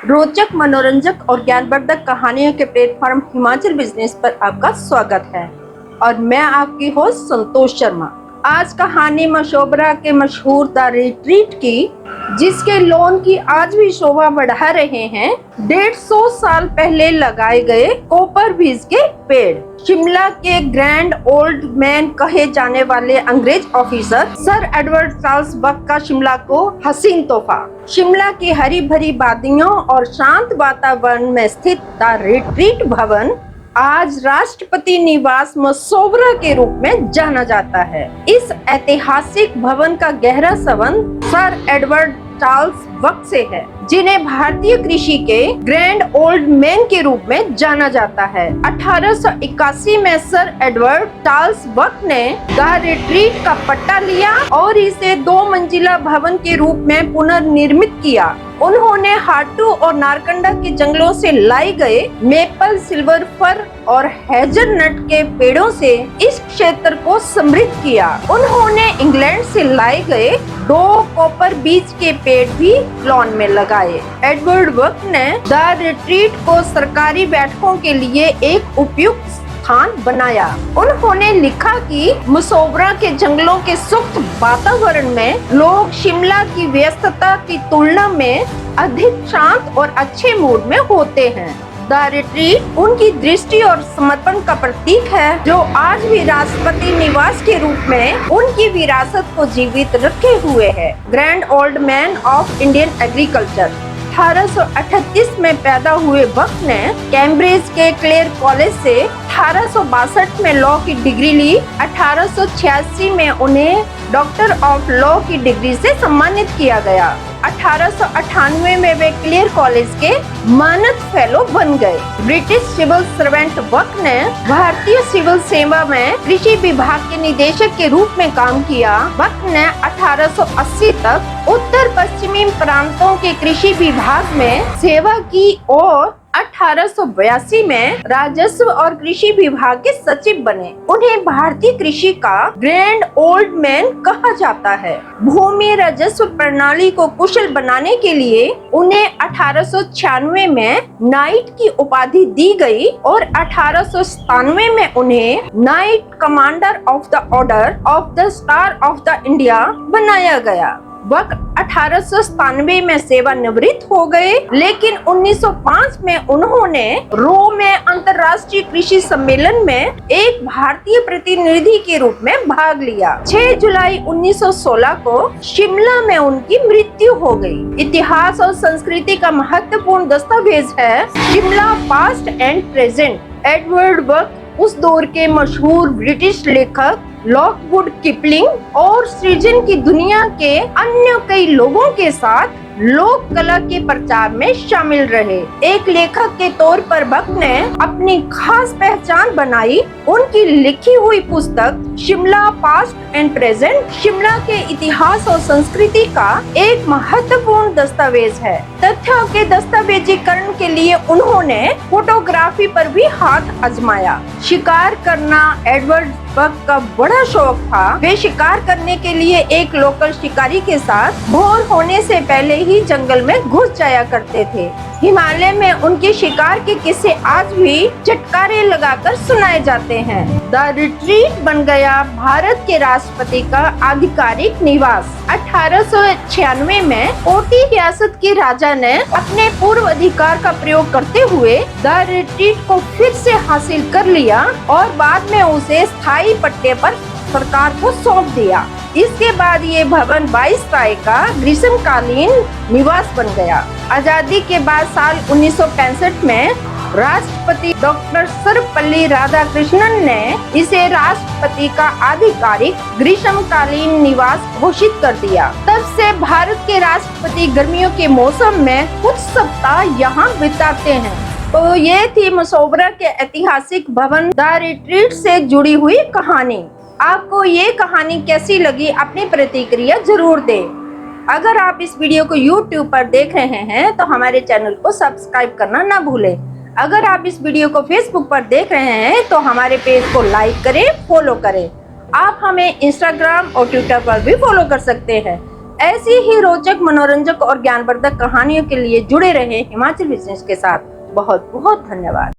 रोचक, मनोरंजक और ज्ञानवर्धक कहानियों के प्लेटफॉर्म हिमाचल बिजनेस पर आपका स्वागत है और मैं आपकी होस्ट संतोष शर्मा। आज कहानी मशोबरा के मशहूर द रिट्रीट की, जिसके लॉन की आज भी शोभा बढ़ा रहे हैं 150 साल पहले लगाए गए कॉपर बीज के पेड़। शिमला के ग्रैंड ओल्ड मैन कहे जाने वाले अंग्रेज ऑफिसर सर एडवर्ड चार्ल्स बक का शिमला को हसीन तोहफा। शिमला की हरी भरी वादियों और शांत वातावरण में स्थित द रिट्रीट भवन आज राष्ट्रपति निवास मशोबरा के रूप में जाना जाता है। इस ऐतिहासिक भवन का गहरा संबंध सर एडवर्ड चार्ल्स बक से है, जिन्हें भारतीय कृषि के ग्रैंड ओल्ड मैन के रूप में जाना जाता है। 1881 में सर एडवर्ड चार्ल्स बक ने द रिट्रीट का पट्टा लिया और इसे 2 मंजिला भवन के रूप में पुनर्निर्मित किया। उन्होंने हाटू और नारकंडा के जंगलों से लाए गए मेपल, सिल्वर फर और हेजलनट के पेड़ों से इस क्षेत्र को समृद्ध किया। उन्होंने इंग्लैंड से लाए गए 2 कॉपर बीज के पेड़ भी लॉन में लगाए। एडवर्ड बक ने द रिट्रीट को सरकारी बैठकों के लिए एक उपयुक्त स्थान बनाया। उन्होंने लिखा कि मशोबरा के जंगलों के सुप्त वातावरण में लोग शिमला की व्यस्तता की तुलना में अधिक शांत और अच्छे मूड में होते हैं। द रिट्रीट उनकी दृष्टि और समर्पण का प्रतीक है, जो आज भी राष्ट्रपति निवास के रूप में उनकी विरासत को जीवित रखे हुए है। Grand old man of Indian agriculture 1838 में पैदा हुए बक ने कैम्ब्रिज के क्लेयर कॉलेज से 1862 में लॉ की डिग्री ली। 1886 में उन्हें डॉक्टर ऑफ लॉ की डिग्री से सम्मानित किया गया। 1898 में वे क्लेयर कॉलेज के मानद फेलो बन गए। ब्रिटिश सिविल सर्वेंट बक ने भारतीय सिविल सेवा में कृषि विभाग के निदेशक के रूप में काम किया। बक ने 1880 तक उत्तर पश्चिमी प्रांतों के कृषि विभाग में सेवा की और 1882 में राजस्व और कृषि विभाग के सचिव बने। उन्हें भारतीय कृषि का ग्रैंड ओल्ड मैन कहा जाता है। भूमि राजस्व प्रणाली को कुशल बनाने के लिए उन्हें 1896 में नाइट की उपाधि दी गई और 1897 में उन्हें night commander of the order of the star of the India बनाया गया। बक 1897 में सेवानिवृत्त हो गए, लेकिन 1905 में उन्होंने रोम में अंतर्राष्ट्रीय कृषि सम्मेलन में एक भारतीय प्रतिनिधि के रूप में भाग लिया। 6 जुलाई 1916 को शिमला में उनकी मृत्यु हो गई। इतिहास और संस्कृति का महत्वपूर्ण दस्तावेज है Shimla past and present. Edward Buck उस दौर के मशहूर ब्रिटिश लेखक लॉकवुड किपलिंग और सृजन की दुनिया के अन्य कई लोगों के साथ लोक कला के प्रचार में शामिल रहे। एक लेखक के तौर पर बक ने अपनी खास पहचान बनाई। उनकी लिखी हुई पुस्तक Shimla past and present Shimla के इतिहास और संस्कृति का एक महत्वपूर्ण दस्तावेज है। तथ्यों के दस्तावेजीकरण के लिए उन्होंने फोटोग्राफी पर भी हाथ आजमाया। शिकार करना एडवर्ड बक का बड़ा शौक था। वे शिकार करने के लिए एक लोकल शिकारी के साथ भोर होने से पहले ही जंगल में घुस जाया करते थे। हिमालय में उनके शिकार के किस्से आज भी चटकारे लगाकर सुनाए जाते हैं। द रिट्रीट बन गया भारत के राष्ट्रपति का आधिकारिक निवास। 1896 में कोटी रियासत के राजा ने अपने पूर्व अधिकार का प्रयोग करते हुए द रिट्रीट को फिर से हासिल कर लिया और बाद में उसे स्थायी पट्टे पर सरकार को सौंप दिया। इसके बाद ये भवन वाइसराय का ग्रीष्मकालीन निवास बन गया। आजादी के बाद साल 1965 में राष्ट्रपति डॉक्टर सर्वपल्ली राधाकृष्णन ने इसे राष्ट्रपति का आधिकारिक ग्रीष्मकालीन निवास घोषित कर दिया। तब से भारत के राष्ट्रपति गर्मियों के मौसम में कुछ सप्ताह यहाँ बिताते हैं। तो ये थी मशोबरा के ऐतिहासिक भवन द रिट्रीट से जुड़ी हुई कहानी। आपको ये कहानी कैसी लगी, अपनी प्रतिक्रिया जरूर दें। अगर आप इस वीडियो को YouTube पर देख रहे हैं तो हमारे चैनल को सब्सक्राइब करना ना भूलें। अगर आप इस वीडियो को Facebook पर देख रहे हैं तो हमारे पेज को लाइक करें, फॉलो करें। आप हमें Instagram और Twitter पर भी फॉलो कर सकते हैं। ऐसी ही रोचक, मनोरंजक और ज्ञानवर्धक कहानियों के लिए जुड़े रहे हिमाचल बिजनेस के साथ। बहुत बहुत धन्यवाद।